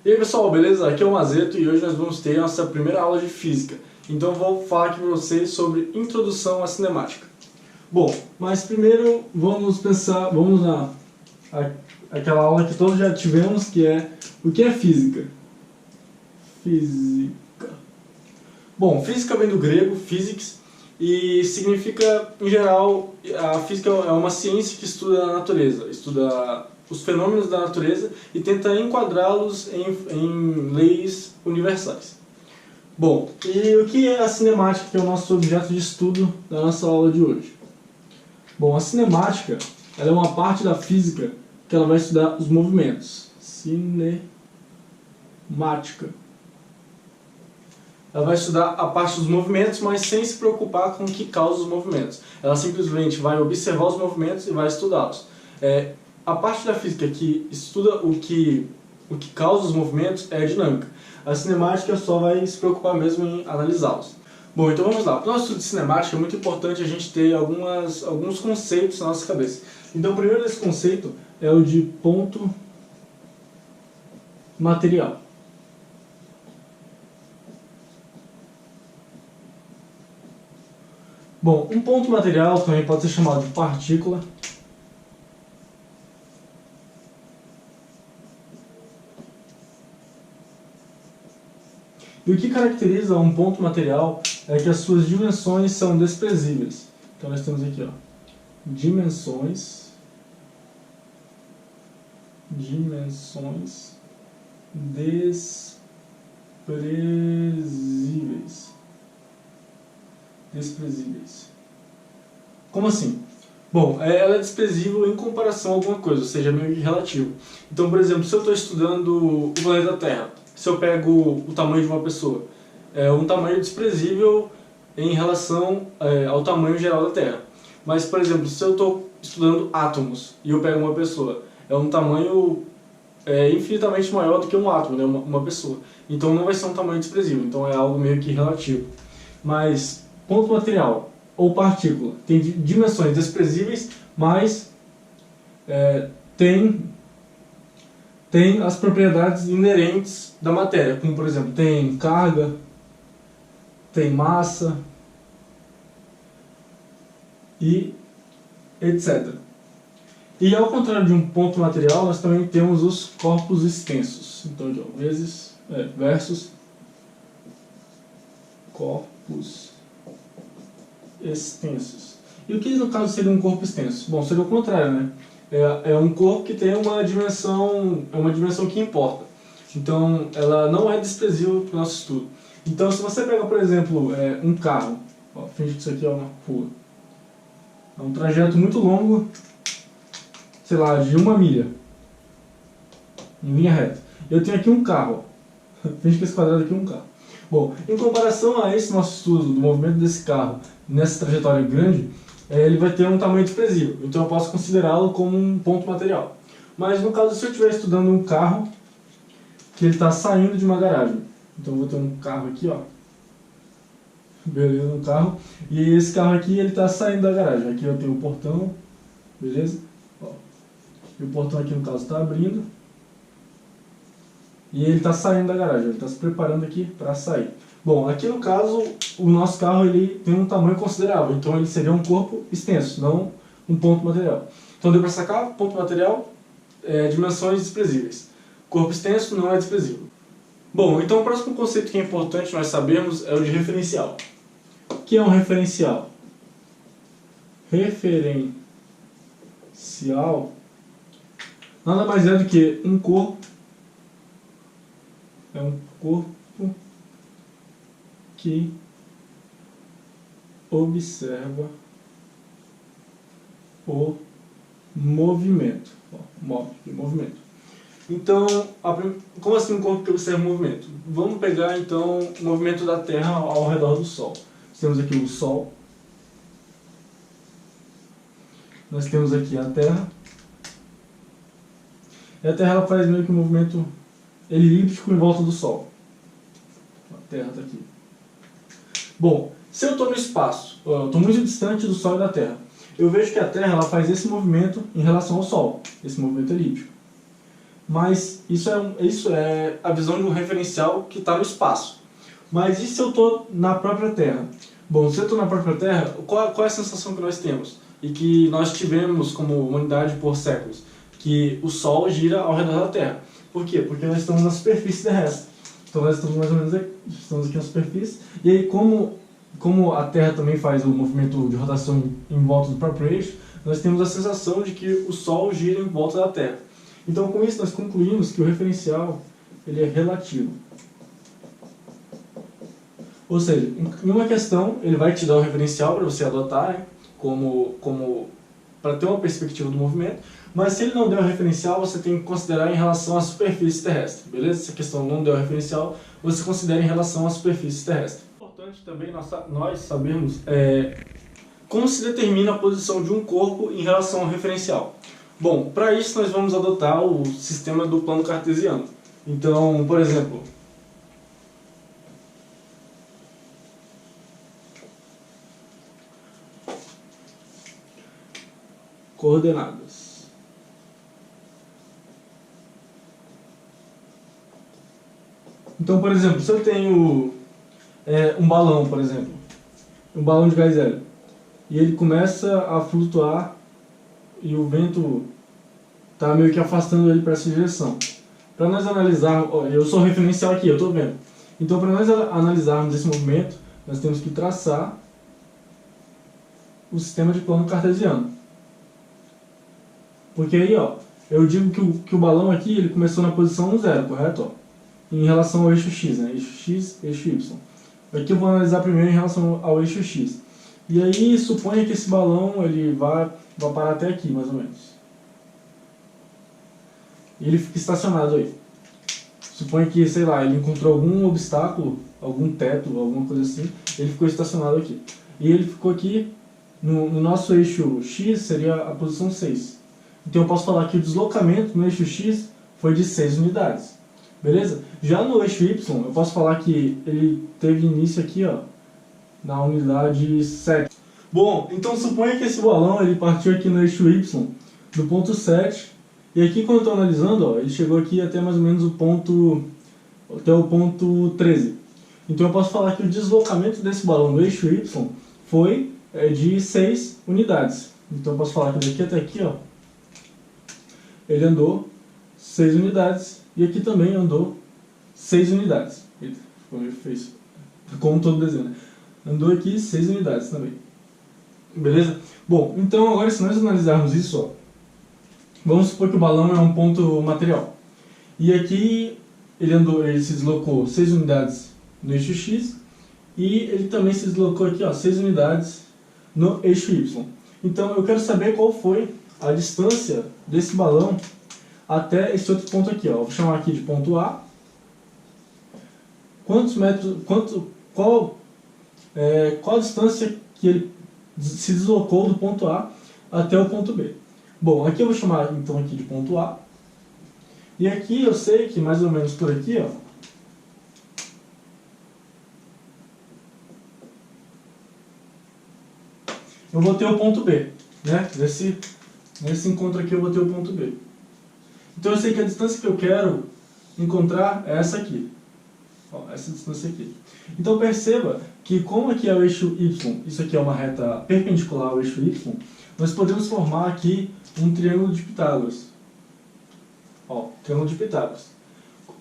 E aí pessoal, beleza? Aqui é o Mazeto e hoje nós vamos ter a nossa primeira aula de Física. Então vou falar aqui para vocês sobre Introdução à Cinemática. Bom, mas primeiro vamos aquela aula que todos já tivemos, que é o que é Física? Física. Bom, Física vem do grego, physics, e significa, em geral, a Física é uma ciência que estuda a natureza, estuda os fenômenos da natureza e tenta enquadrá-los em leis universais. Bom, e o que é a cinemática, que é o nosso objeto de estudo da nossa aula de hoje? Bom, a cinemática ela é uma parte da física que ela vai estudar os movimentos. Cinemática. Ela vai estudar a parte dos movimentos, mas sem se preocupar com o que causa os movimentos. Ela simplesmente vai observar os movimentos e vai estudá-los. A parte da física que estuda o que causa os movimentos é a dinâmica. A cinemática só vai se preocupar mesmo em analisá-los. Bom, então vamos lá. Para o nosso estudo de cinemática é muito importante a gente ter alguns conceitos na nossa cabeça. Então o primeiro desse conceito é o de ponto material. Bom, um ponto material também pode ser chamado de partícula. E o que caracteriza um ponto material é que as suas dimensões são desprezíveis. Então nós temos aqui, ó, dimensões desprezíveis. Como assim? Bom, ela é desprezível em comparação a alguma coisa, ou seja, meio que relativo. Então, por exemplo, se eu estou estudando o planeta Terra, se eu pego o tamanho de uma pessoa, é um tamanho desprezível em relação ao tamanho geral da Terra. Mas, por exemplo, se eu estou estudando átomos e eu pego uma pessoa, é um tamanho infinitamente maior do que um átomo, né? Uma pessoa. Então não vai ser um tamanho desprezível, então é algo meio que relativo. Mas ponto material ou partícula tem dimensões desprezíveis, mas tem as propriedades inerentes da matéria, como por exemplo, tem carga, tem massa e etc. E ao contrário de um ponto material, nós também temos os corpos extensos. Então, versus corpos extensos. E o que no caso seria um corpo extenso? Bom, seria o contrário, né? É um corpo que tem uma dimensão que importa. Então, ela não é desprezível para o nosso estudo. Então, se você pega, por exemplo, um carro, finge que isso aqui é uma rua. É um trajeto muito longo, sei lá, de 1 milha, em linha reta. Eu tenho aqui um carro, finge que esse quadrado aqui é um carro. Bom, em comparação a esse nosso estudo do movimento desse carro nessa trajetória grande, ele vai ter um tamanho desprezível, então eu posso considerá-lo como um ponto material. Mas no caso, se eu estiver estudando um carro que ele está saindo de uma garagem, então eu vou ter um carro aqui, ó, beleza, um carro, e esse carro aqui ele está saindo da garagem. Aqui eu tenho o portão, beleza? Ó, e o portão aqui no caso está abrindo. E ele está saindo da garagem, ele está se preparando aqui para sair. Bom, aqui no caso, o nosso carro ele tem um tamanho considerável, então ele seria um corpo extenso, não um ponto material. Então deu para sacar, ponto material, dimensões desprezíveis. Corpo extenso não é desprezível. Bom, então o próximo conceito que é importante nós sabermos é o de referencial. O que é um referencial? Referencial nada mais é do que um corpo. É um corpo que observa o movimento. Movimento. Então, como assim um corpo que observa o movimento? Vamos pegar então o movimento da Terra ao redor do Sol. Nós temos aqui o Sol. Nós temos aqui a Terra. E a Terra ela faz meio que um movimento elíptico em volta do Sol. A Terra está aqui. Bom, se eu estou no espaço, eu estou muito distante do Sol e da Terra, eu vejo que a Terra ela faz esse movimento em relação ao Sol, esse movimento elíptico. mas isso é a visão de um referencial que está no espaço. Mas e se eu estou na própria Terra? Bom, se eu estou na própria Terra, qual é a sensação que nós temos? E que nós tivemos como humanidade por séculos? Que o Sol gira ao redor da Terra. Por quê? Porque nós estamos na superfície terrestre. Então nós estamos mais ou menos aqui, estamos aqui na superfície. E aí, como a Terra também faz o movimento de rotação em volta do próprio eixo, nós temos a sensação de que o Sol gira em volta da Terra. Então, com isso, nós concluímos que o referencial ele é relativo. Ou seja, em uma questão, ele vai te dar um referencial para você adotar, né, para ter uma perspectiva do movimento, mas se ele não der o referencial, você tem que considerar em relação à superfície terrestre, beleza? Se a questão não der o referencial, você considera em relação à superfície terrestre. É importante também nós sabermos como se determina a posição de um corpo em relação ao referencial. Bom, para isso nós vamos adotar o sistema do plano cartesiano. Então, por exemplo, coordenadas. Então, por exemplo, se eu tenho um balão, por exemplo, um balão de gás hélio, e ele começa a flutuar e o vento está meio que afastando ele para essa direção. Para nós analisarmos, eu sou referencial aqui, eu estou vendo. Então, para nós analisarmos esse movimento, nós temos que traçar o sistema de plano cartesiano. Porque aí, eu digo que o balão aqui ele começou na posição 0, correto? Em relação ao eixo X, né? Eixo X, eixo Y. Aqui eu vou analisar primeiro em relação ao eixo X. E aí, suponha que esse balão ele vai parar até aqui, mais ou menos. E ele fica estacionado aí. Suponha que, sei lá, ele encontrou algum obstáculo, algum teto, alguma coisa assim, ele ficou estacionado aqui. E ele ficou aqui, no nosso eixo X, seria a posição 6. Então eu posso falar que o deslocamento no eixo X foi de 6 unidades. Beleza? Já no eixo Y, eu posso falar que ele teve início aqui, na unidade 7. Bom, então suponha que esse balão ele partiu aqui no eixo Y, do ponto 7, e aqui quando eu estou analisando, ele chegou aqui até mais ou menos até o ponto 13. Então eu posso falar que o deslocamento desse balão no eixo Y foi de 6 unidades. Então eu posso falar que daqui até aqui, ele andou 6 unidades, e aqui também andou 6 unidades. Eita, ficou meio feio, como todo desenho, né? Andou aqui 6 unidades também. Beleza? Bom, então agora se nós analisarmos isso, vamos supor que o balão é um ponto material. E aqui ele se deslocou 6 unidades no eixo X, e ele também se deslocou aqui, 6 unidades no eixo Y. Então eu quero saber qual foi a distância desse balão até esse outro ponto aqui, vou chamar aqui de ponto A. Qual a distância que ele se deslocou do ponto A até o ponto B? Bom, aqui eu vou chamar então aqui de ponto A. E aqui eu sei que mais ou menos por aqui, eu vou ter o ponto B, né? Nesse encontro aqui eu vou ter o ponto B. Então eu sei que a distância que eu quero encontrar é essa aqui. Essa distância aqui. Então perceba que como aqui é o eixo Y, isso aqui é uma reta perpendicular ao eixo Y, nós podemos formar aqui um triângulo de Pitágoras. Triângulo de Pitágoras.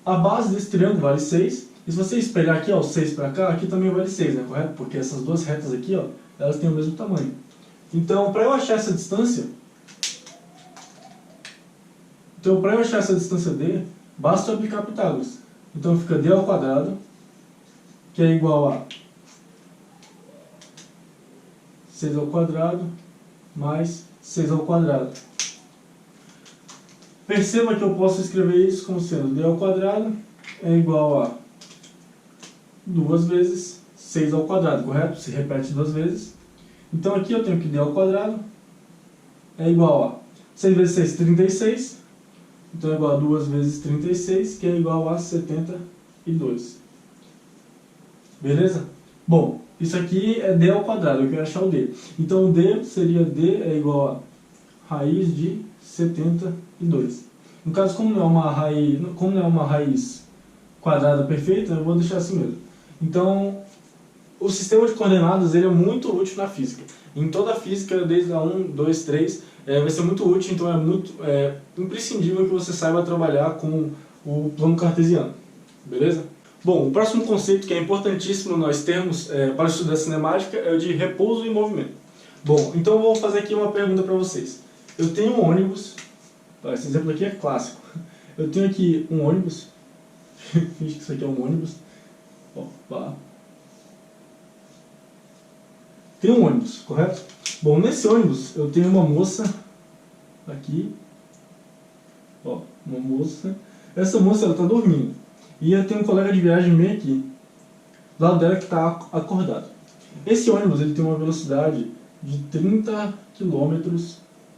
A base desse triângulo vale 6. E se você espelhar aqui, 6 para cá, aqui também vale 6, né? Correto? Porque essas duas retas aqui, elas têm o mesmo tamanho. Então, para eu achar essa distância, D, basta eu aplicar Pitágoras. Então fica D ao quadrado, que é igual a 6 ao quadrado mais 6 ao quadrado. Perceba que eu posso escrever isso como sendo D ao quadrado é igual a 2 vezes 6 ao quadrado, correto? Se repete 2 vezes. Então aqui eu tenho que D ao quadrado é igual a 6 vezes 6, 36. Então é igual a 2 vezes 36, que é igual a 72. Beleza? Bom, isso aqui é D ao quadrado, eu quero achar o D. Então o D seria D é igual a raiz de 72. No caso, como não é uma raiz quadrada perfeita, eu vou deixar assim mesmo. Então, o sistema de coordenadas ele é muito útil na física. Em toda a física, desde a 1, 2, 3, vai ser muito útil, então é muito imprescindível que você saiba trabalhar com o plano cartesiano. Beleza? Bom, o próximo conceito que é importantíssimo nós termos para estudar cinemática é o de repouso e movimento. Bom, então eu vou fazer aqui uma pergunta para vocês. Eu tenho um ônibus, esse exemplo aqui é clássico. Eu tenho aqui um ônibus, finge que isso aqui é um ônibus. Opa. Tem um ônibus, correto? Bom, nesse ônibus eu tenho uma moça aqui, uma moça. Essa moça ela está dormindo e eu tenho um colega de viagem bem aqui, do lado dela que está acordado. Esse ônibus ele tem uma velocidade de 30 km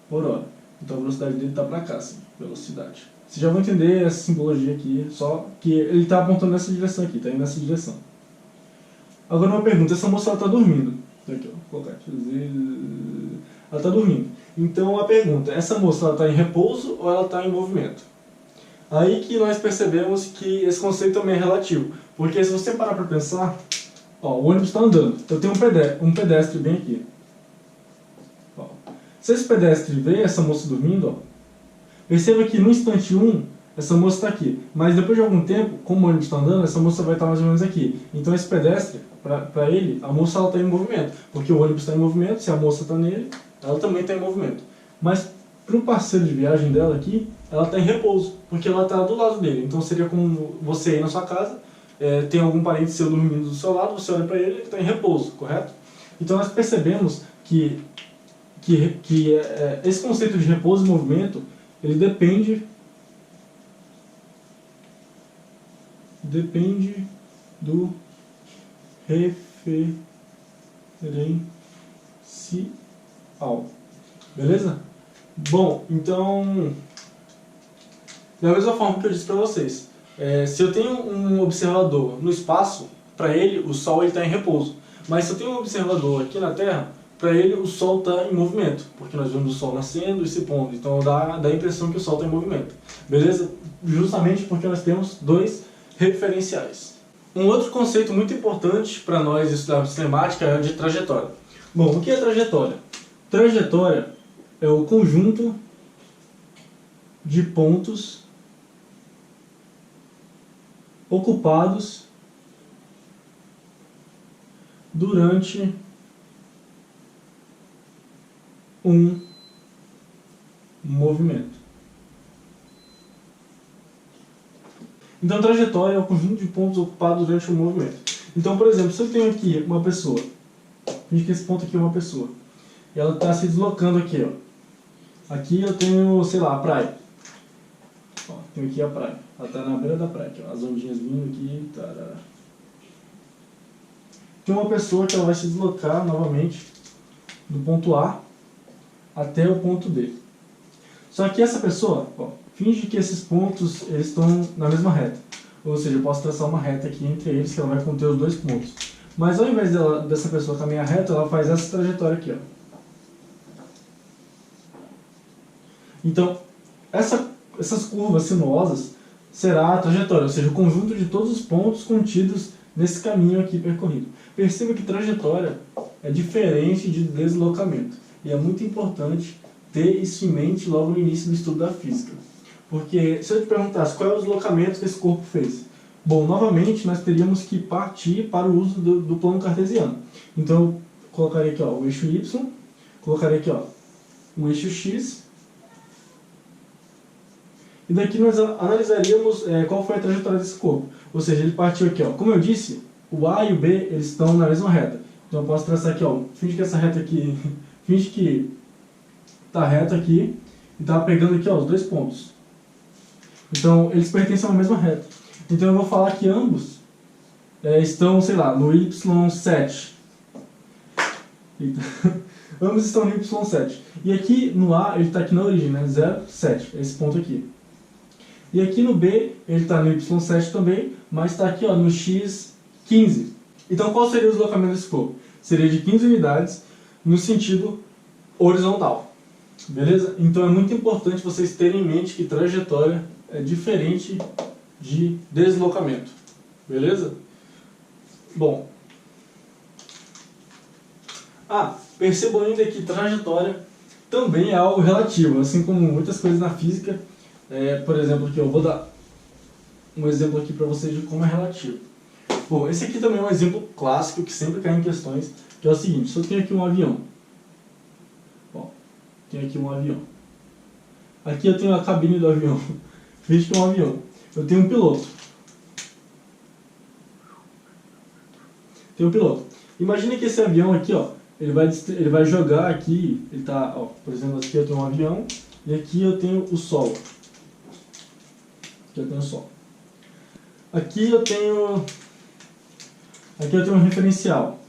por hora. Então a velocidade dele está para cá, assim, velocidade. Vocês já vão entender essa simbologia aqui, só que ele está apontando nessa direção aqui, está indo nessa direção. Agora uma pergunta, essa moça está dormindo. Aqui, ó, vou colocar aqui. Ela está dormindo. Então a pergunta, essa moça está em repouso ou ela está em movimento? Aí que nós percebemos que esse conceito também é relativo. Porque se você parar para pensar, o ônibus está andando. Eu tenho um pedestre bem aqui. Se esse pedestre vê essa moça dormindo, perceba que no instante 1, essa moça está aqui. Mas depois de algum tempo, como o ônibus está andando, essa moça vai estar mais ou menos aqui. Então esse pedestre, para ele, a moça está em movimento. Porque o ônibus está em movimento, se a moça está nele, ela também está em movimento. Mas para o parceiro de viagem dela aqui, ela está em repouso, porque ela está do lado dele. Então seria como você ir na sua casa, tem algum parente seu dormindo do seu lado, você olha para ele, ele está em repouso, correto? Então nós percebemos que esse conceito de repouso e movimento, ele depende do referencial. Beleza? Bom, então, da mesma forma que eu disse para vocês, se eu tenho um observador no espaço, para ele o Sol está em repouso. Mas se eu tenho um observador aqui na Terra, para ele o Sol está em movimento, porque nós vemos o Sol nascendo e se pondo, então dá a impressão que o Sol está em movimento. Beleza? Justamente porque nós temos dois referenciais. Um outro conceito muito importante para nós estudarmos cinemática é o de trajetória. Bom, o que é trajetória? Trajetória é o conjunto de pontos ocupados durante um movimento. Então, trajetória é o conjunto de pontos ocupados durante um movimento. Então, por exemplo, se eu tenho aqui uma pessoa, finge que esse ponto aqui é uma pessoa, e ela está se deslocando aqui, ó. Aqui eu tenho, sei lá, a praia. Tenho aqui a praia. Ela está na beira da praia, aqui, ó, as ondinhas vindo aqui. Tarará. Tem uma pessoa que ela vai se deslocar novamente do ponto A até o ponto D. Só que essa pessoa, finge que esses pontos eles estão na mesma reta. Ou seja, eu posso traçar uma reta aqui entre eles que ela vai conter os dois pontos. Mas ao invés dessa pessoa caminhar reto, ela faz essa trajetória aqui, ó. Então, essas curvas sinuosas será a trajetória, ou seja, o conjunto de todos os pontos contidos nesse caminho aqui percorrido. Perceba que trajetória é diferente de deslocamento. E é muito importante ter isso em mente logo no início do estudo da física. Porque se eu te perguntasse qual é o deslocamento que esse corpo fez, bom, novamente nós teríamos que partir para o uso do plano cartesiano. Então eu colocaria aqui, ó, o eixo Y, colocaria aqui, ó, um eixo X, e daqui nós analisaríamos qual foi a trajetória desse corpo. Ou seja, ele partiu aqui, ó, como eu disse, o A e o B eles estão na mesma reta. Então eu posso traçar aqui, ó, finge que essa reta aqui, finge que está reta aqui e está pegando aqui, ó, os dois pontos. Então eles pertencem a uma mesma reta. Então eu vou falar que ambos estão, sei lá, no Y7. Eita. Ambos estão no Y7. E aqui no A ele está aqui na origem, né? 0, 7, esse ponto aqui. E aqui no B ele está no Y7 também, mas está aqui, ó, no X15. Então qual seria o deslocamento desse corpo? Seria de 15 unidades no sentido horizontal. Beleza? Então é muito importante vocês terem em mente que trajetória é diferente de deslocamento. Beleza? Bom. Percebam ainda que trajetória também é algo relativo, assim como muitas coisas na física. Por exemplo, aqui eu vou dar um exemplo aqui para vocês de como é relativo. Bom, esse aqui também é um exemplo clássico que sempre cai em questões, que é o seguinte: se eu tenho aqui um avião, tenho aqui um avião. Aqui eu tenho a cabine do avião. Veja que é um avião. Eu tenho um piloto. Imagina que esse avião aqui, ó, ele vai jogar aqui, ele tá, ó, por exemplo, aqui eu tenho um avião e aqui eu tenho o Sol. Aqui eu tenho um referencial.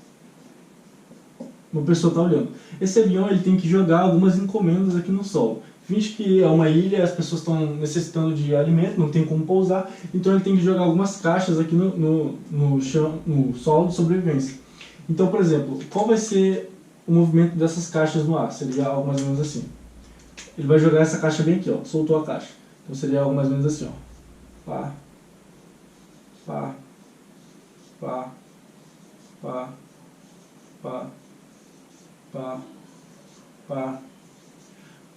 Uma pessoa está olhando. Esse avião ele tem que jogar algumas encomendas aqui no solo. Finge que é uma ilha, as pessoas estão necessitando de alimento, não tem como pousar, então ele tem que jogar algumas caixas aqui no chão, no solo de sobrevivência. Então, por exemplo, qual vai ser o movimento dessas caixas no ar? Seria algo mais ou menos assim. Ele vai jogar essa caixa bem aqui, ó, soltou a caixa. Então seria algo mais ou menos assim, ó. Pá, pá, pá, pá, pá, pá, pá.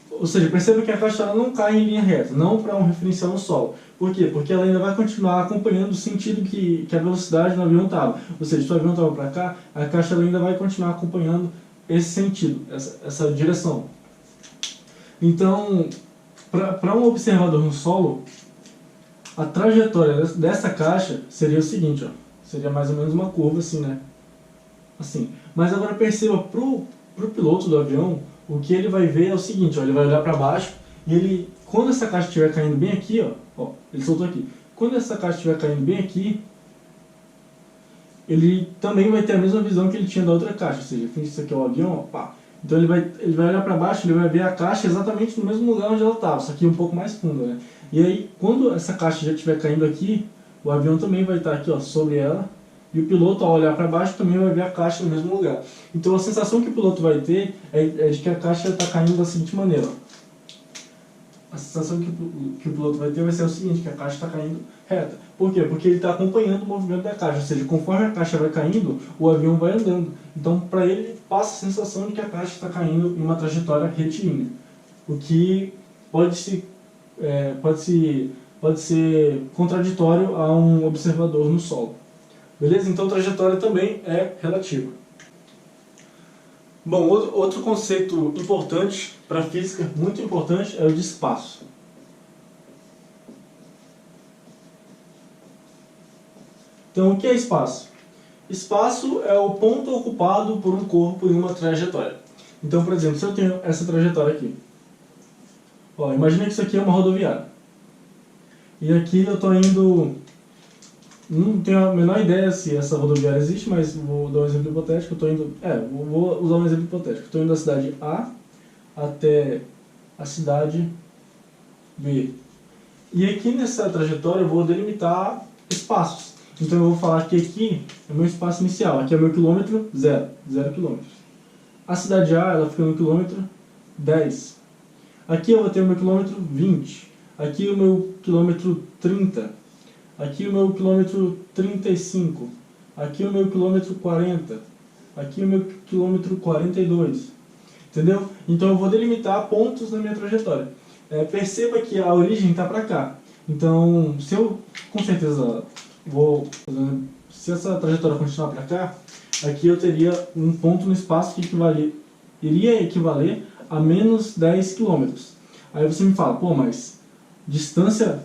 Ou seja, perceba que a caixa ela não cai em linha reta, não para um referencial no solo. Por quê? Porque ela ainda vai continuar acompanhando o sentido que a velocidade do avião estava. Ou seja, se o avião estava para cá, a caixa ela ainda vai continuar acompanhando esse sentido, essa direção. Então, para um observador no solo, a trajetória dessa caixa seria o seguinte, ó, seria mais ou menos uma curva assim, né? Assim. Mas agora perceba, pro piloto do avião, o que ele vai ver é o seguinte, ó, ele vai olhar para baixo e ele, quando essa caixa estiver caindo bem aqui, ó, ele soltou aqui. Quando essa caixa estiver caindo bem aqui, ele também vai ter a mesma visão que ele tinha da outra caixa, ou seja, isso aqui é o avião, ó, pá. Então ele vai olhar para baixo, ele vai ver a caixa exatamente no mesmo lugar onde ela estava, só que um pouco mais funda, né? E aí, quando essa caixa já estiver caindo aqui, o avião também vai estar aqui, ó, sobre ela. E o piloto, ao olhar para baixo, também vai ver a caixa no mesmo lugar. Então a sensação que o piloto vai ter é de que a caixa está caindo da seguinte maneira. A sensação que o piloto vai ter vai ser o seguinte, que a caixa está caindo reta. Por quê? Porque ele está acompanhando o movimento da caixa. Ou seja, conforme a caixa vai caindo, o avião vai andando. Então, para ele, passa a sensação de que a caixa está caindo em uma trajetória retilínea. O que pode ser contraditório a um observador no solo. Beleza? Então trajetória também é relativa. Bom, outro conceito importante para a física, muito importante, é o de espaço. Então o que é espaço? Espaço é o ponto ocupado por um corpo em uma trajetória. Então, por exemplo, se eu tenho essa trajetória aqui, ó, imagina que isso aqui é uma rodoviária. E aqui eu estou indo... Não tenho a menor ideia se essa rodoviária existe, mas vou dar um exemplo hipotético. Vou usar um exemplo hipotético. Estou indo da cidade A até a cidade B. E aqui nessa trajetória eu vou delimitar espaços. Então eu vou falar que aqui é meu espaço inicial. Aqui é meu quilômetro 0 quilômetros. A cidade A ela fica no quilômetro 10. Aqui eu vou ter o meu quilômetro 20. Aqui o meu quilômetro 30. Aqui o meu quilômetro 35, aqui o meu quilômetro 40, aqui o meu quilômetro 42, entendeu? Então eu vou delimitar pontos na minha trajetória. Perceba que a origem está para cá. Então, se eu, com certeza, se essa trajetória continuar para cá, aqui eu teria um ponto no espaço que iria equivaler a menos 10 km. Aí você me fala, pô, mas distância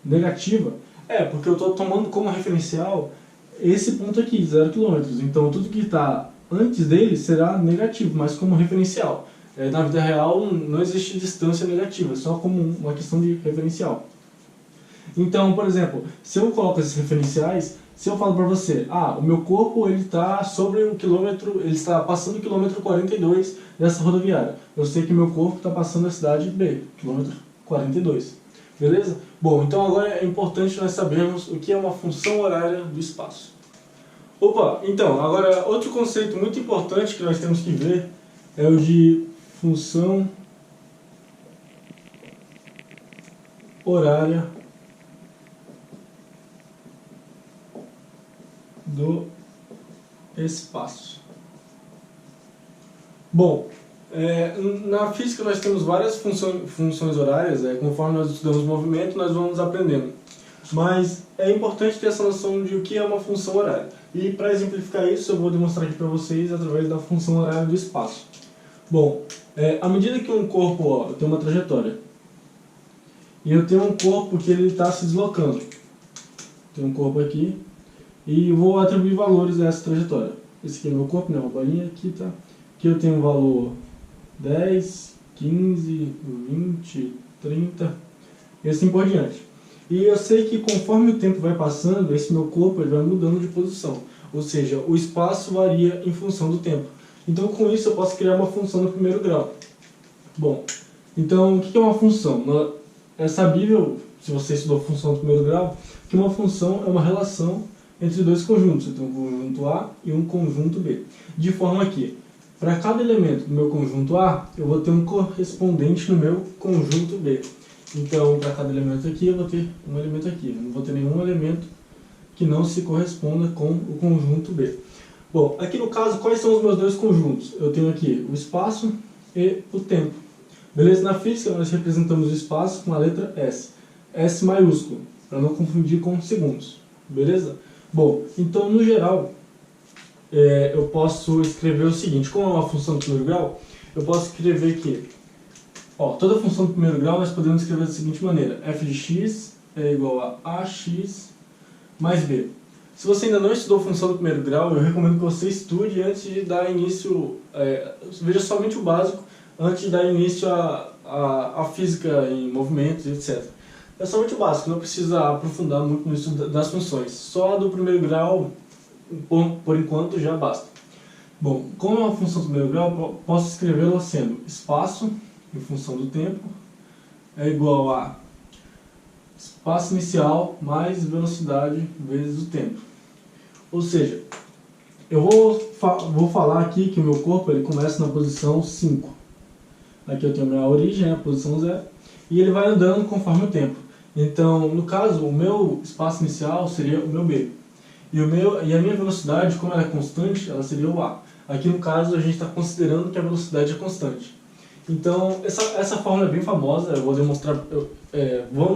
negativa? Porque eu estou tomando como referencial esse ponto aqui, 0 km. Então tudo que está antes dele será negativo, mas como referencial. Na vida real não existe distância negativa, só como uma questão de referencial. Então, por exemplo, se eu coloco esses referenciais, se eu falo para você, o meu corpo ele está sobre o quilômetro, ele está passando o quilômetro 42 dessa rodoviária. Eu sei que meu corpo está passando a cidade B, quilômetro 42. Beleza? Bom, então agora é importante nós sabermos o que é uma função horária do espaço. Então, agora outro conceito muito importante que nós temos que ver é o de função horária do espaço. Bom, na física nós temos várias funções horárias, conforme nós estudamos movimento, nós vamos aprendendo. Mas é importante ter essa noção de o que é uma função horária. E para exemplificar isso, eu vou demonstrar aqui para vocês através da função horária do espaço. Bom, à medida que um corpo tem uma trajetória, e eu tenho um corpo que ele está se deslocando, tem um corpo aqui, e vou atribuir valores a essa trajetória. Esse aqui é meu corpo, né? Uma bolinha aqui, tá? Aqui eu tenho um valor 10, 15, 20, 30 e assim por diante. E eu sei que conforme o tempo vai passando, esse meu corpo ele vai mudando de posição. Ou seja, o espaço varia em função do tempo. Então com isso eu posso criar uma função no primeiro grau. Bom, então o que é uma função? É sabível, se você estudou função no primeiro grau, que uma função é uma relação entre dois conjuntos. Eu tenho um conjunto A e um conjunto B. De forma que, para cada elemento do meu conjunto A, eu vou ter um correspondente no meu conjunto B. Então, para cada elemento aqui, eu vou ter um elemento aqui. Eu não vou ter nenhum elemento que não se corresponda com o conjunto B. Bom, aqui no caso, quais são os meus dois conjuntos? Eu tenho aqui o espaço e o tempo. Beleza? Na física, nós representamos o espaço com a letra S. S maiúsculo, para não confundir com segundos. Beleza? Bom, então, no geral, eu posso escrever o seguinte. Como é uma função do primeiro grau, eu posso escrever que toda função do primeiro grau nós podemos escrever da seguinte maneira: f de x é igual a ax mais b. Se você ainda não estudou função do primeiro grau, eu recomendo que você estude antes de dar início, veja somente o básico, antes de dar início à física em movimentos, etc. É somente o básico, não precisa aprofundar muito no estudo das funções. Só do primeiro grau, por enquanto, já basta. Bom, como é uma função do primeiro grau, posso escrevê-la sendo espaço em função do tempo é igual a espaço inicial mais velocidade vezes o tempo. Ou seja, eu vou falar aqui que o meu corpo ele começa na posição 5. Aqui eu tenho a minha origem, a posição 0, e ele vai andando conforme o tempo. Então, no caso, o meu espaço inicial seria o meu B. E a minha velocidade, como ela é constante, ela seria o A. Aqui no caso, a gente está considerando que a velocidade é constante. Então, essa fórmula é bem famosa, vamos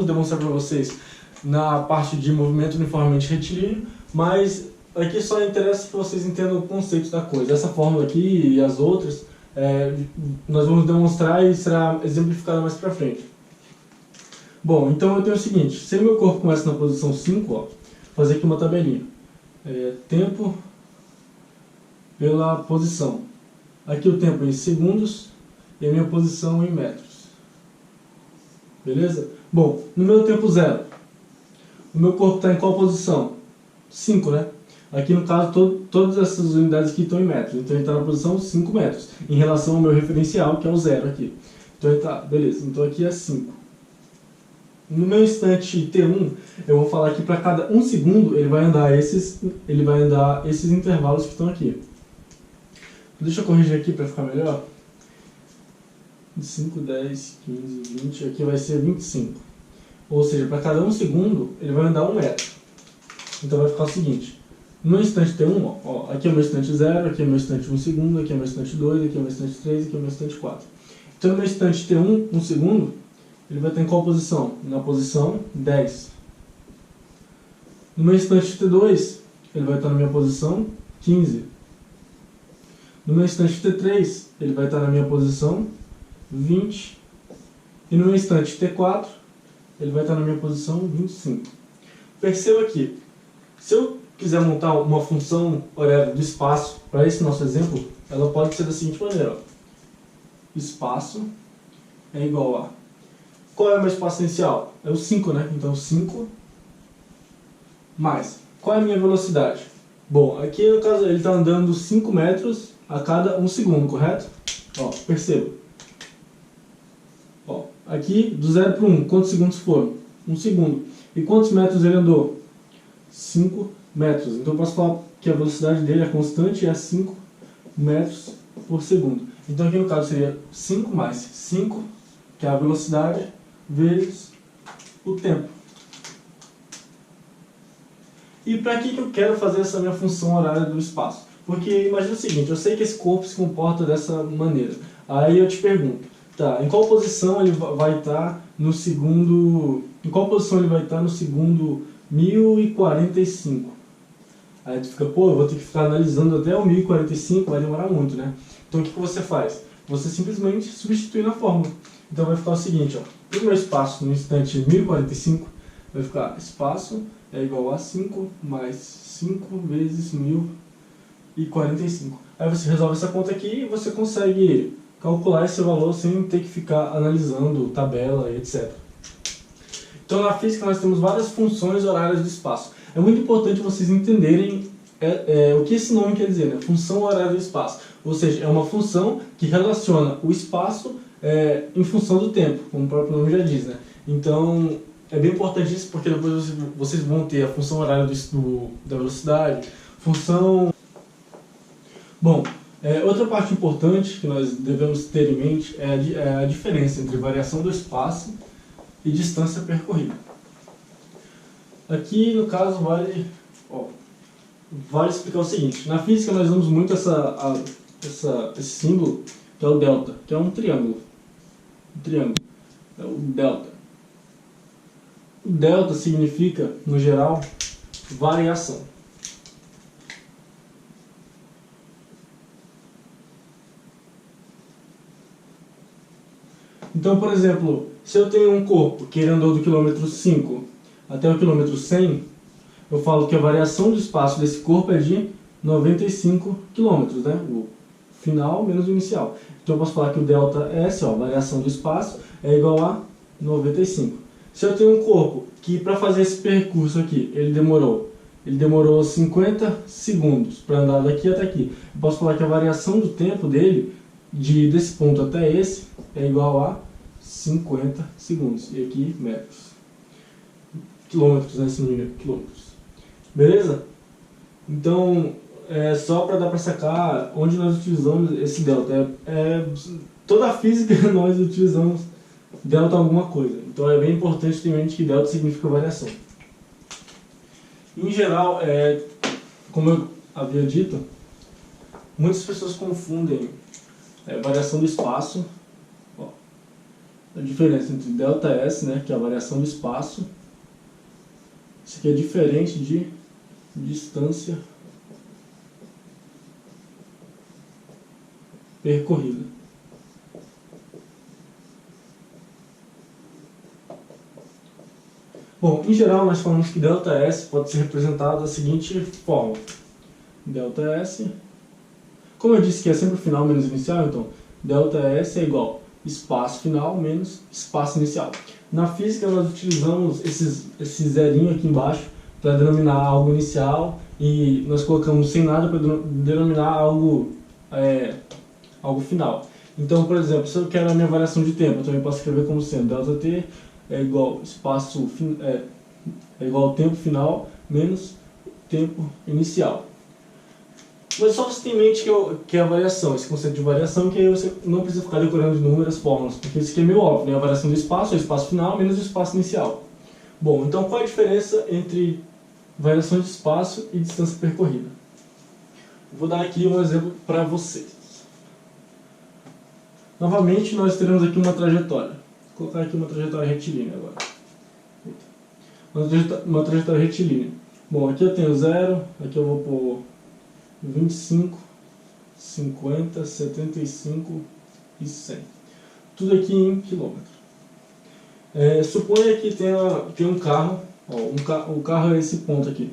demonstrar para vocês na parte de movimento uniformemente retilíneo, mas aqui só interessa que vocês entendam o conceito da coisa. Essa fórmula aqui e as outras, nós vamos demonstrar e será exemplificada mais para frente. Bom, então eu tenho o seguinte: se meu corpo começa na posição 5, vou fazer aqui uma tabelinha. Tempo pela posição. Aqui o tempo é em segundos e a minha posição em metros. Beleza? Bom, no meu tempo 0, o meu corpo está em qual posição? 5, né? Aqui no caso, todas essas unidades aqui estão em metros. Então ele está na posição 5 metros, em relação ao meu referencial, que é o 0 aqui. Então ele está, beleza, então aqui é 5. No meu instante T1, eu vou falar que para cada 1 segundo ele vai andar esses intervalos que estão aqui. Deixa eu corrigir aqui para ficar melhor. 5, 10, 15, 20, aqui vai ser 25. Ou seja, para cada 1 segundo ele vai andar 1 metro. Então vai ficar o seguinte: no meu instante T1, aqui é o meu instante 0, aqui é o meu instante 1 segundo, aqui é o meu instante 2, aqui é o meu instante 3, aqui é o meu instante 4. Então no meu instante T1, 1 segundo, ele vai estar em qual posição? Na posição 10. No meu instante T2, ele vai estar na minha posição 15. No meu instante T3, ele vai estar na minha posição 20. E no meu instante T4, ele vai estar na minha posição 25. Perceba que, se eu quiser montar uma função horária do espaço para esse nosso exemplo, ela pode ser da seguinte maneira: espaço é igual a... Qual é o meu espaço inicial? É o 5, né? Então 5 mais. Qual é a minha velocidade? Bom, aqui no caso ele está andando 5 metros a cada 1 segundo, correto? Perceba. Aqui do 0 para 1, quantos segundos foram? 1 segundo. E quantos metros ele andou? 5 metros. Então eu posso falar que a velocidade dele é constante e é 5 metros por segundo. Então aqui no caso seria 5 mais 5, que é a velocidade, vezes o tempo. E para que eu quero fazer essa minha função horária do espaço? Porque imagina o seguinte, eu sei que esse corpo se comporta dessa maneira. Aí eu te pergunto, tá, em qual posição ele vai estar no segundo... Em qual posição ele vai estar no segundo 1045? Aí tu fica, pô, eu vou ter que ficar analisando até o 1045, vai demorar muito, né? Então o que você faz? Você simplesmente substitui na fórmula. Então vai ficar o seguinte, ó, o meu espaço no instante 1045 vai ficar espaço é igual a 5 mais 5 vezes 1045. Aí você resolve essa conta aqui e você consegue calcular esse valor sem ter que ficar analisando tabela e etc. Então na física nós temos várias funções horárias do espaço. É muito importante vocês entenderem o que esse nome quer dizer, né? Função horária do espaço. Ou seja, é uma função que relaciona o espaço em função do tempo, como o próprio nome já diz, né? Então é bem importante isso porque depois vocês vão ter a função horária da velocidade, função... Bom, outra parte importante que nós devemos ter em mente é a diferença entre variação do espaço e distância percorrida. Aqui, no caso, vale explicar o seguinte. Na física, nós usamos muito esse símbolo, que é o delta, que é um triângulo. É o delta. O delta significa, no geral, variação. Então, por exemplo, se eu tenho um corpo que ele andou do quilômetro 5 até o quilômetro 100, eu falo que a variação do espaço desse corpo é de 95 quilômetros, né? O final menos o inicial. Então eu posso falar que o ΔS, a variação do espaço, é igual a 95. Se eu tenho um corpo que para fazer esse percurso aqui, ele demorou 50 segundos para andar daqui até aqui, eu posso falar que a variação do tempo dele, desse ponto até esse, é igual a 50 segundos. E aqui, metros. Quilômetros, né? Quilômetros. Beleza? Então, só para dar para sacar onde nós utilizamos esse delta. Toda a física nós utilizamos delta alguma coisa. Então é bem importante ter em mente que delta significa variação. Em geral, como eu havia dito, muitas pessoas confundem variação do espaço. A diferença entre ΔS, né, que é a variação do espaço. Isso aqui é diferente de distância percorrida. Bom, em geral nós falamos que ΔS pode ser representado da seguinte forma. ΔS, como eu disse que é sempre o final menos o inicial, então ΔS é igual espaço final menos espaço inicial. Na física nós utilizamos esse zerinho aqui embaixo para denominar algo inicial e nós colocamos sem nada para denominar algo final. Então, por exemplo, se eu quero a minha variação de tempo, eu também posso escrever como sendo ΔT é igual igual tempo final menos tempo inicial. Mas só você tem em mente que é a variação, esse conceito de variação, que aí você não precisa ficar decorando inúmeras fórmulas, porque isso aqui é meio óbvio, né? A variação do espaço é o espaço final menos o espaço inicial. Bom, então qual é a diferença entre variação de espaço e distância percorrida? Vou dar aqui um exemplo para vocês. Novamente, nós teremos aqui uma trajetória. Vou colocar aqui uma trajetória retilínea agora. Uma trajetória retilínea. Bom, aqui eu tenho 0, aqui eu vou pôr 25, 50, 75 e 100. Tudo aqui em quilômetro. Suponha que tem um carro, o carro é esse ponto aqui.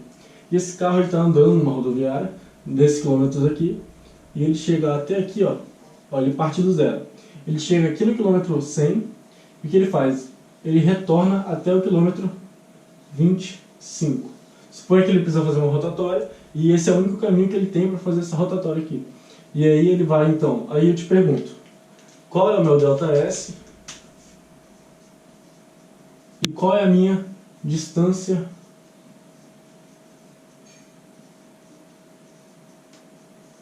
E esse carro está andando numa rodoviária, desses quilômetros aqui, e ele chega até aqui, ele parte do 0. Ele chega aqui no quilômetro 100, e o que ele faz? Ele retorna até o quilômetro 25. Suponha que ele precisa fazer uma rotatória, e esse é o único caminho que ele tem para fazer essa rotatória aqui. E aí ele vai então, aí eu te pergunto, qual é o meu ΔS e qual é a minha distância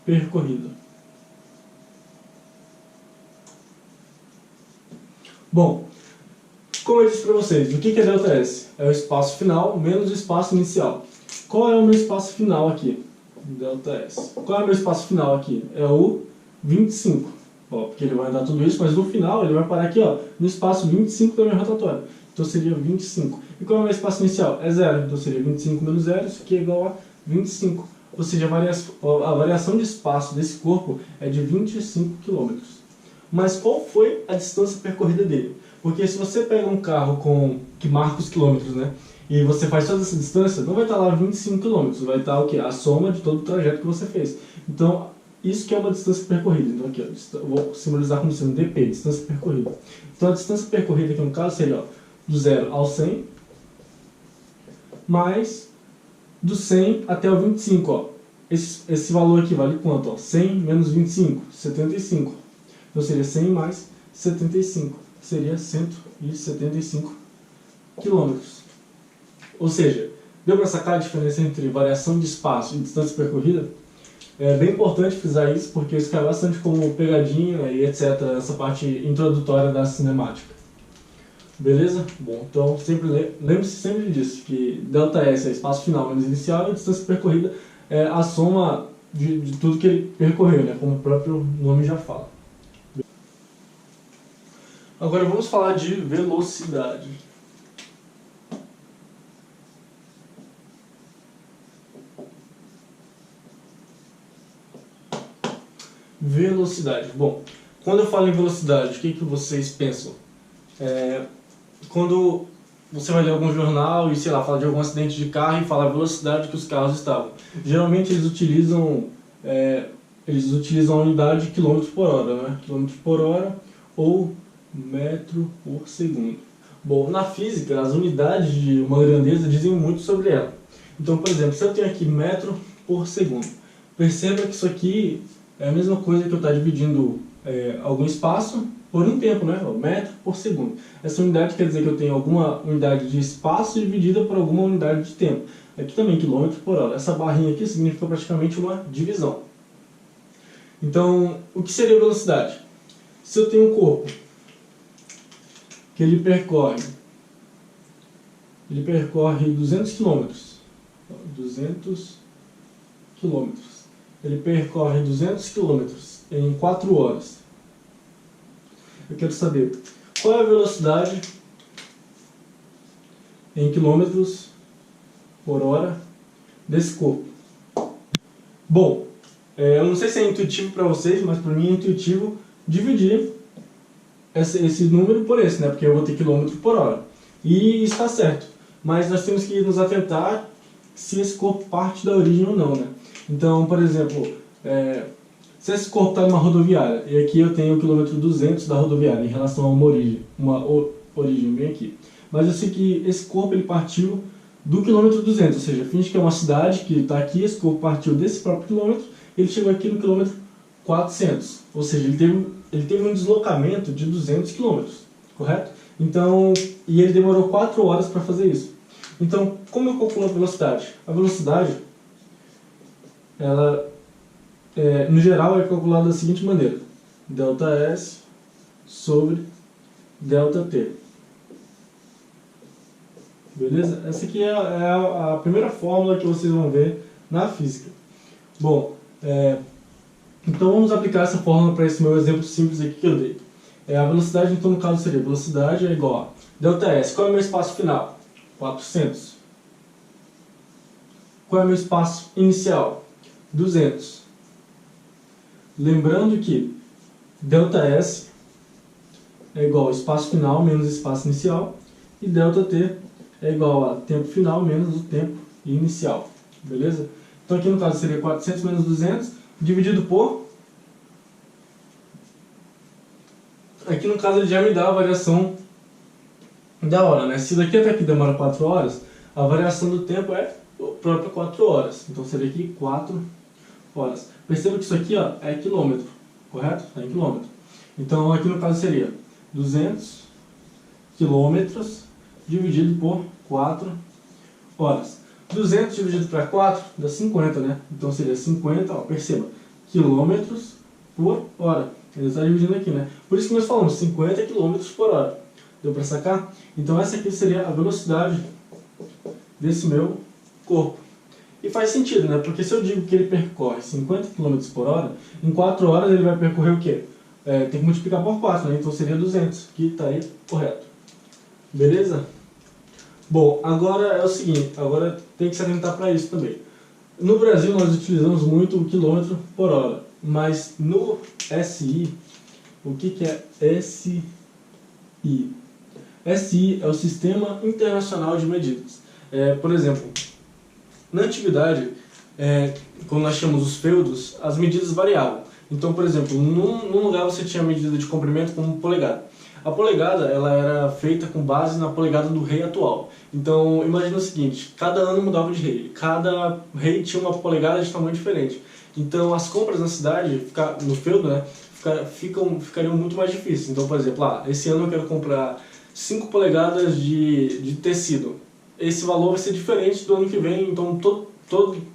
percorrida? Bom, como eu disse para vocês, o que é ΔS? É o espaço final menos o espaço inicial. Qual é o meu espaço final aqui? ΔS. Qual é o meu espaço final aqui? É o 25. Ó, porque ele vai andar tudo isso, mas no final ele vai parar aqui, ó, no espaço 25 da minha rotatória. Então seria 25. E qual é o meu espaço inicial? É 0. Então seria 25 menos 0, isso aqui é igual a 25. Ou seja, a variação de espaço desse corpo é de 25 km. Mas qual foi a distância percorrida dele? Porque se você pega um carro que marca os quilômetros, né? E você faz toda essa distância, não vai estar lá 25 km, vai estar o quê? A soma de todo o trajeto que você fez. Então, isso que é uma distância percorrida. Então aqui, ó, eu vou simbolizar como sendo dp, distância percorrida. Então a distância percorrida aqui no caso seria, ó, do 0 ao 100, mais do 100 até o 25, ó. Esse valor aqui vale quanto? Ó? 100 menos 25, 75. Então seria 100 mais 75, seria 175 quilômetros. Ou seja, deu para sacar a diferença entre variação de espaço e distância percorrida? É bem importante frisar isso, porque isso cai bastante como pegadinha e etc, essa parte introdutória da cinemática. Beleza? Bom, então lembre-se sempre disso, que ΔS é espaço final menos inicial e a distância percorrida é a soma de tudo que ele percorreu, né, como o próprio nome já fala. Agora vamos falar de velocidade. Velocidade. Bom, quando eu falo em velocidade, o que vocês pensam? Quando você vai ler algum jornal e, sei lá, fala de algum acidente de carro e fala a velocidade que os carros estavam. Geralmente eles utilizam a unidade de quilômetros por hora, né? Quilômetros por hora ou metro por segundo. Bom, na física, as unidades de uma grandeza dizem muito sobre ela. Então, por exemplo, se eu tenho aqui metro por segundo, perceba que isso aqui é a mesma coisa que eu estar dividindo algum espaço por um tempo, né? Metro por segundo. Essa unidade quer dizer que eu tenho alguma unidade de espaço dividida por alguma unidade de tempo. Aqui também, quilômetro por hora. Essa barrinha aqui significa praticamente uma divisão. Então, o que seria velocidade? Se eu tenho um corpo que ele percorre 200 km. 200 km. Ele percorre 200 km em 4 horas. Eu quero saber qual é a velocidade em quilômetros por hora desse corpo. Bom, eu não sei se é intuitivo para vocês, mas para mim é intuitivo dividir esse número por esse, né? Porque eu vou ter quilômetro por hora. E está certo. Mas nós temos que nos atentar se esse corpo parte da origem ou não, né? Então, por exemplo, se esse corpo está numa rodoviária, e aqui eu tenho o quilômetro 200 da rodoviária em relação a uma origem bem aqui. Mas eu sei que esse corpo ele partiu do quilômetro 200, ou seja, finge que é uma cidade que está aqui, esse corpo partiu desse próprio quilômetro, ele chegou aqui no quilômetro 400, ou seja, ele teve um deslocamento de 200 quilômetros, correto? Então, e ele demorou 4 horas para fazer isso. Então, como eu calculo a velocidade? A velocidade, ela, no geral, é calculada da seguinte maneira: ΔS sobre ΔT. Beleza? Essa aqui é a primeira fórmula que vocês vão ver na física. Bom, então vamos aplicar essa fórmula para esse meu exemplo simples aqui que eu dei. A velocidade, então, no caso seria: velocidade é igual a ΔS. Qual é o meu espaço final? 400. Qual é o meu espaço inicial? 200. Lembrando que ΔS é igual a espaço final menos espaço inicial, e ΔT é igual a tempo final menos o tempo inicial. Beleza? Então aqui no caso seria 400 menos 200 dividido por... Aqui no caso ele já me dá a variação da hora, né? Se daqui até aqui demora 4 horas, a variação do tempo é própria 4 horas. Então seria aqui 4 horas. Perceba que isso aqui, ó, é quilômetro, correto? Está em quilômetro. Então aqui no caso seria 200 quilômetros dividido por 4 horas. 200 dividido para 4 dá 50, né? Então seria 50, ó, perceba, quilômetros por hora. Ele está dividindo aqui, né? Por isso que nós falamos 50 km por hora. Deu para sacar? Então essa aqui seria a velocidade desse meu corpo. E faz sentido, né? Porque se eu digo que ele percorre 50 km por hora, em 4 horas ele vai percorrer o quê? Tem que multiplicar por 4, né? Então seria 200, que está aí correto. Beleza? Bom, agora é o seguinte, agora tem que se atentar para isso também. No Brasil nós utilizamos muito o quilômetro por hora, mas no SI, o que é SI? SI é o Sistema Internacional de Medidas. Por exemplo, na antiguidade, quando nós tínhamos os feudos, as medidas variavam. Então, por exemplo, num lugar você tinha a medida de comprimento como polegada. A polegada ela era feita com base na polegada do rei atual. Então, imagina o seguinte, cada ano mudava de rei. Cada rei tinha uma polegada de tamanho diferente. Então, as compras na cidade, no feudo, né, ficariam muito mais difíceis. Então, por exemplo, esse ano eu quero comprar 5 polegadas de tecido. Esse valor vai ser diferente do ano que vem, então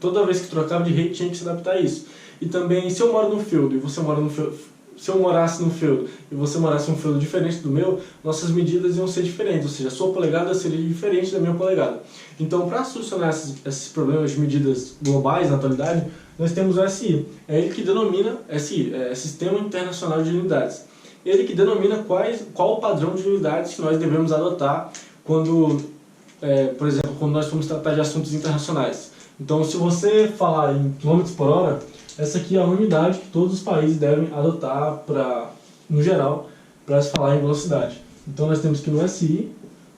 toda vez que trocava de rei tinha que se adaptar a isso. E também, se eu moro no feudo e você mora no feudo, se eu morasse no feudo e você morasse em um feudo diferente do meu, nossas medidas iam ser diferentes, ou seja, a sua polegada seria diferente da minha polegada. Então, para solucionar esses problemas de medidas globais na atualidade, nós temos o SI. É ele que denomina, SI, Sistema Internacional de Unidades. Ele que denomina qual o padrão de unidades que nós devemos adotar quando, por exemplo, quando nós formos tratar de assuntos internacionais. Então, se você falar em quilômetros por hora, essa aqui é a unidade que todos os países devem adotar, no geral, para se falar em velocidade. Então nós temos que no SI,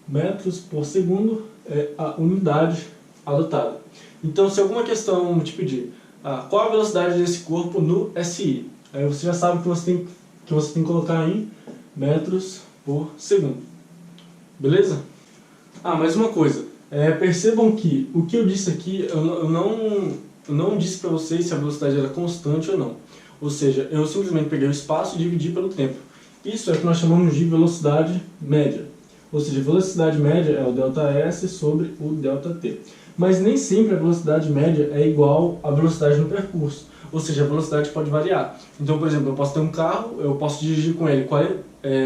metros por segundo é a unidade adotada. Então se alguma questão te pedir qual a velocidade desse corpo no SI, aí você já sabe que você tem que colocar em metros por segundo. Beleza? Mais uma coisa. Percebam que o que eu disse aqui, eu não disse para vocês se a velocidade era constante ou não. Ou seja, eu simplesmente peguei o espaço e dividi pelo tempo. Isso é o que nós chamamos de velocidade média. Ou seja, a velocidade média é o ΔS sobre o ΔT. Mas nem sempre a velocidade média é igual à velocidade no percurso. Ou seja, a velocidade pode variar. Então, por exemplo, eu posso ter um carro, eu posso dirigir com ele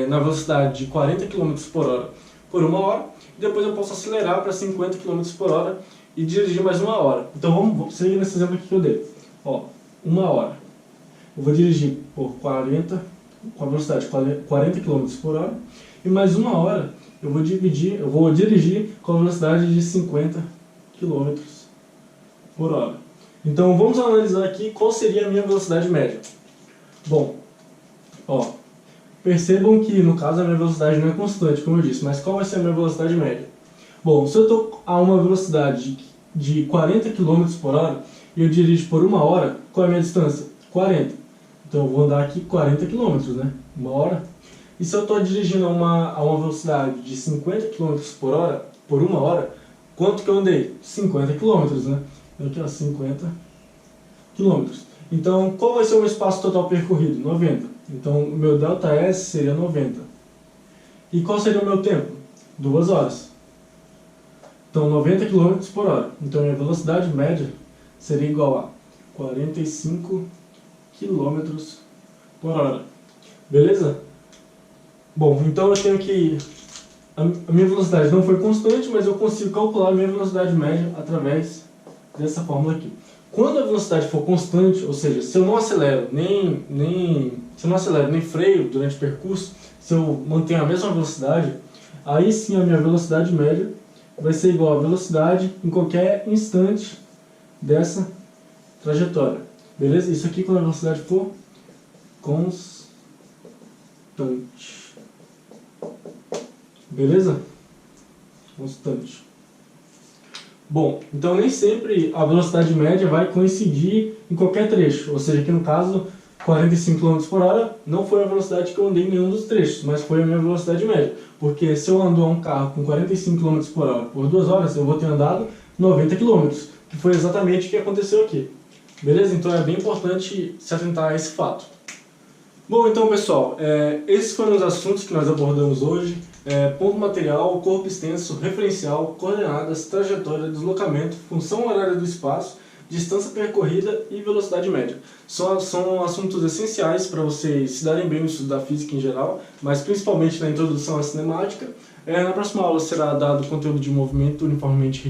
na velocidade de 40 km por hora por 1 hora, e depois eu posso acelerar para 50 km por hora e dirigir mais 1 hora. Então vamos seguir nesse exemplo aqui que eu dei. 1 hora. Eu vou dirigir com a velocidade de 40 km por hora, e mais 1 hora eu vou dirigir com a velocidade de 50 km por hora. Então vamos analisar aqui qual seria a minha velocidade média. Bom, percebam que no caso a minha velocidade não é constante, como eu disse, mas qual vai ser a minha velocidade média? Bom, se eu estou a uma velocidade de 40 km por hora e eu dirijo por 1 hora, qual é a minha distância? 40. Então eu vou andar aqui 40 km, né? 1 hora. E se eu estou dirigindo a uma velocidade de 50 km por hora, por 1 hora, quanto que eu andei? 50 km, né? Então aqui 50 km. Então qual vai ser o meu espaço total percorrido? 90. Então o meu ΔS seria 90. E qual seria o meu tempo? 2 horas. Então 90 km por hora. Então a minha velocidade média seria igual a 45 km por hora. Beleza? Bom, então eu tenho que... A minha velocidade não foi constante, mas eu consigo calcular a minha velocidade média através dessa fórmula aqui. Quando a velocidade for constante, ou seja, se eu não acelero nem freio durante o percurso, se eu mantenho a mesma velocidade, aí sim a minha velocidade média vai ser igual à velocidade em qualquer instante dessa trajetória. Beleza? Isso aqui quando a velocidade for constante. Beleza? Constante. Bom, então nem sempre a velocidade média vai coincidir em qualquer trecho. Ou seja, aqui no caso, 45 km por hora não foi a velocidade que eu andei em nenhum dos trechos, mas foi a minha velocidade média. Porque se eu ando a um carro com 45 km por hora por 2 horas, eu vou ter andado 90 km, que foi exatamente o que aconteceu aqui. Beleza? Então é bem importante se atentar a esse fato. Bom, então pessoal, esses foram os assuntos que nós abordamos hoje. Ponto material, corpo extenso, referencial, coordenadas, trajetória, deslocamento, função horária do espaço, distância percorrida e velocidade média. São assuntos essenciais para vocês se darem bem no estudo da física em geral, mas principalmente na introdução à cinemática. Na próxima aula será dado conteúdo de movimento uniformemente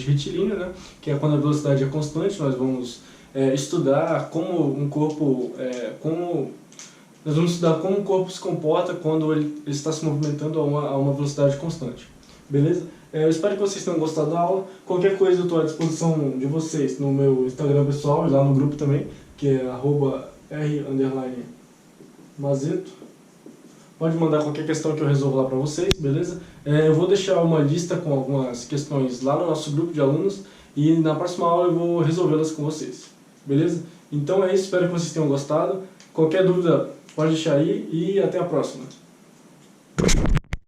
retilíneo, né? Que é quando a velocidade é constante. Nós vamos estudar como um corpo, nós vamos estudar como o corpo se comporta quando ele está se movimentando a uma velocidade constante. Beleza? Eu espero que vocês tenham gostado da aula. Qualquer coisa eu estou à disposição de vocês no meu Instagram pessoal e lá no grupo também, que é @r_mazeto. Pode mandar qualquer questão que eu resolvo lá para vocês, beleza? Eu vou deixar uma lista com algumas questões lá no nosso grupo de alunos e na próxima aula eu vou resolvê-las com vocês, beleza? Então é isso, espero que vocês tenham gostado. Qualquer dúvida pode deixar aí e até a próxima.